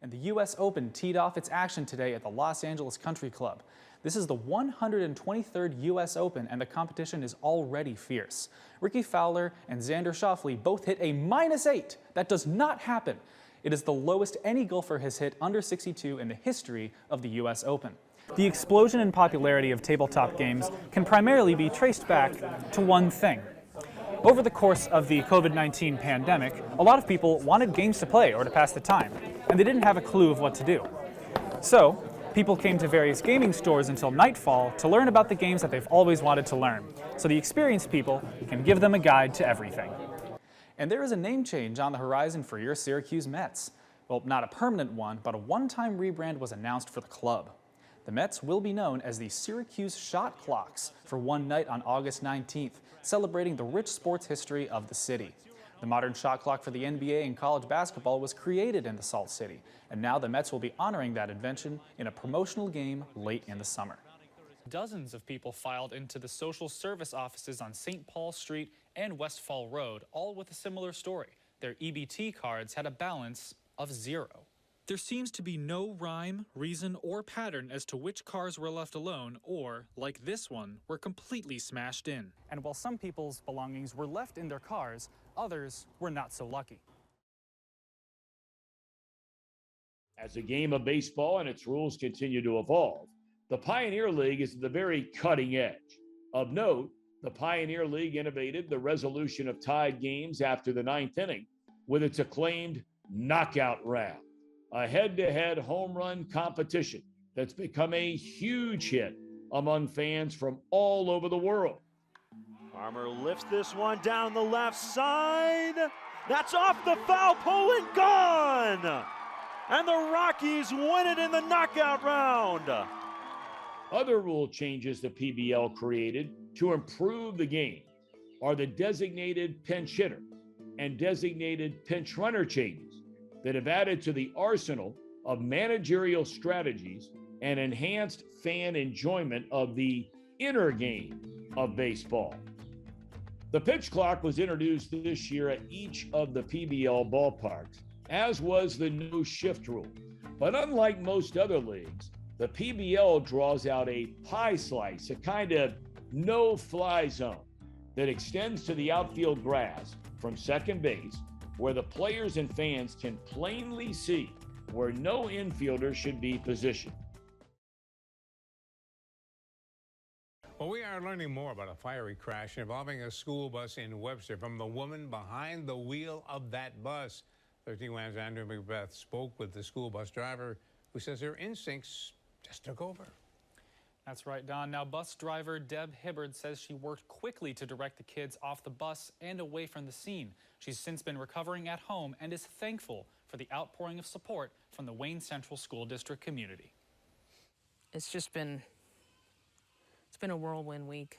And the U.S. Open teed off its action today at the Los Angeles Country Club. This is the 123rd U.S. Open, and the competition is already fierce. Rickie Fowler and Xander Schauffele both hit a -8. That does not happen. It is the lowest any golfer has hit under 62 in the history of the U.S. Open. The explosion in popularity of tabletop games can primarily be traced back to one thing. Over the course of the COVID-19 pandemic, a lot of people wanted games to play or to pass the time, and they didn't have a clue of what to do. So, people came to various gaming stores until nightfall to learn about the games that they've always wanted to learn, so the experienced people can give them a guide to everything. And there is a name change on the horizon for your Syracuse Mets. Well, not a permanent one, but a one-time rebrand was announced for the club. The Mets will be known as the Syracuse Shot Clocks for one night on August 19th, celebrating the rich sports history of the city. The modern shot clock for the NBA and college basketball was created in the Salt City, and now the Mets will be honoring that invention in a promotional game late in the summer. Dozens of people filed into the social service offices on St. Paul Street and Westfall Road, all with a similar story. Their EBT cards had a balance of 0. There seems to be no rhyme, reason, or pattern as to which cars were left alone or, like this one, were completely smashed in. And while some people's belongings were left in their cars, others were not so lucky. As the game of baseball and its rules continue to evolve, the Pioneer League is at the very cutting edge. Of note, the Pioneer League innovated the resolution of tied games after the 9th inning with its acclaimed knockout round, a head-to-head home run competition that's become a huge hit among fans from all over the world. Farmer lifts this one down the left side. That's off the foul pole and gone! And the Rockies win it in the knockout round. Other rule changes the PBL created to improve the game are the designated pinch hitter and designated pinch runner changes that have added to the arsenal of managerial strategies and enhanced fan enjoyment of the inner game of baseball. The pitch clock was introduced this year at each of the PBL ballparks, as was the no shift rule. But unlike most other leagues, the PBL draws out a pie slice, a kind of no-fly zone that extends to the outfield grass from second base, where the players and fans can plainly see where no infielder should be positioned. Well, we are learning more about a fiery crash involving a school bus in Webster from the woman behind the wheel of that bus. 13 WAM's Andrew McBeth spoke with the school bus driver, who says her instincts just took over. That's right, Don. Now, bus driver Deb Hibbard says she worked quickly to direct the kids off the bus and away from the scene. She's since been recovering at home and is thankful for the outpouring of support from the Wayne Central School District community. It's been a whirlwind week.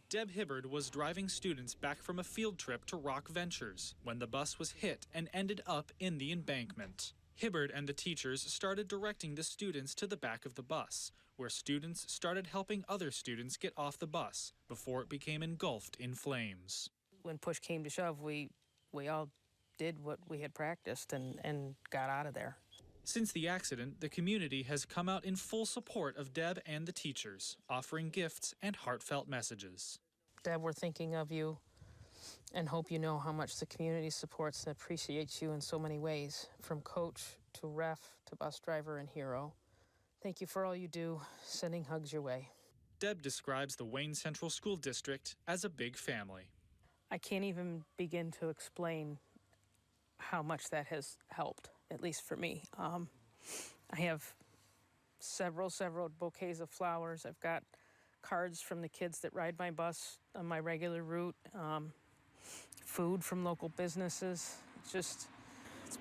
Deb Hibbard was driving students back from a field trip to Rock Ventures when the bus was hit and ended up in the embankment. Hibbard and the teachers started directing the students to the back of the bus, where students started helping other students get off the bus before it became engulfed in flames. When push came to shove, we all did what we had practiced and got out of there. Since the accident, the community has come out in full support of Deb and the teachers, offering gifts and heartfelt messages. Deb, we're thinking of you and hope you know how much the community supports and appreciates you in so many ways, from coach to ref to bus driver and hero. Thank you for all you do. Sending hugs your way. Deb describes the Wayne Central School District as a big family. I can't even begin to explain how much that has helped, at least for me. I have several bouquets of flowers. I've got cards from the kids that ride my bus on my regular route, food from local businesses. It's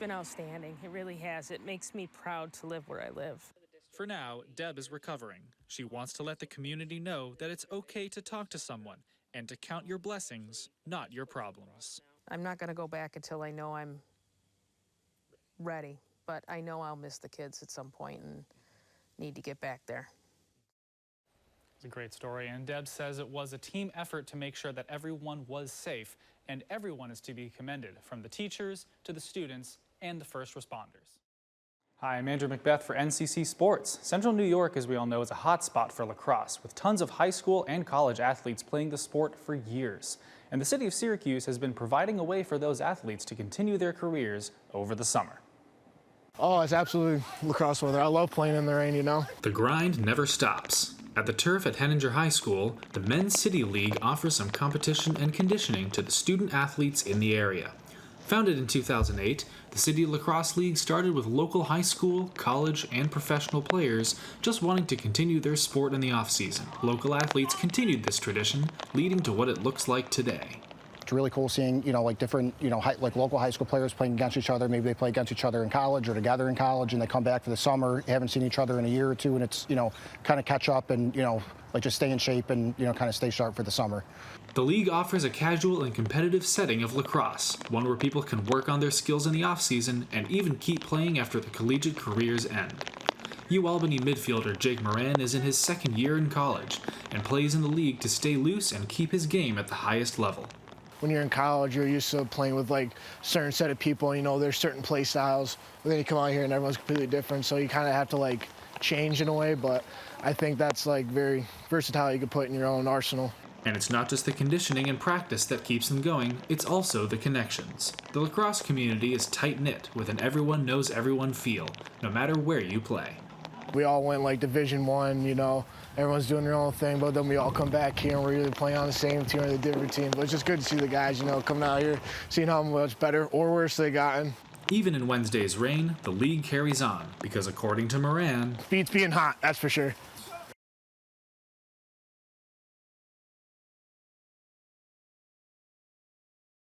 been outstanding. It really has. It makes me proud to live where I live. For now, Deb is recovering. She wants to let the community know that it's okay to talk to someone and to count your blessings, not your problems. I'm not going to go back until I know I'm ready, but I know I'll miss the kids at some point and need to get back there. It's a great story, and Deb says it was a team effort to make sure that everyone was safe, and everyone is to be commended, from the teachers to the students and the first responders. Hi, I'm Andrew Macbeth for NCC Sports. Central New York, as we all know, is a hot spot for lacrosse, with tons of high school and college athletes playing the sport for years. And the city of Syracuse has been providing a way for those athletes to continue their careers over the summer. Oh, it's absolutely lacrosse weather. I love playing in the rain, you know. The grind never stops. At the turf at Henninger High School, the Men's City League offers some competition and conditioning to the student athletes in the area. Founded in 2008, the City Lacrosse League started with local high school, college, and professional players just wanting to continue their sport in the off-season. Local athletes continued this tradition, leading to what it looks like today. It's really cool seeing, like different, like local high school players playing against each other. Maybe they play against each other in college or together in college, and they come back for the summer, haven't seen each other in a year or two, and it's, kind of catch up and, like just stay in shape and, kind of stay sharp for the summer. The league offers a casual and competitive setting of lacrosse, one where people can work on their skills in the off-season and even keep playing after the collegiate career's end. UAlbany midfielder Jake Moran is in his second year in college and plays in the league to stay loose and keep his game at the highest level. When you're in college, you're used to playing with like a certain set of people, there's certain play styles. But then you come out here and everyone's completely different, so you kind of have to like change in a way, but I think that's like very versatile you can put in your own arsenal. And it's not just the conditioning and practice that keeps them going, it's also the connections. The lacrosse community is tight-knit with an everyone knows everyone feel, no matter where you play. We all went like Division I, everyone's doing their own thing, but then we all come back here and we're either playing on the same team or the different team. But it's just good to see the guys, coming out here, seeing how much better or worse they've gotten. Even in Wednesday's rain, the league carries on, because according to Moran, Beats being hot, that's for sure.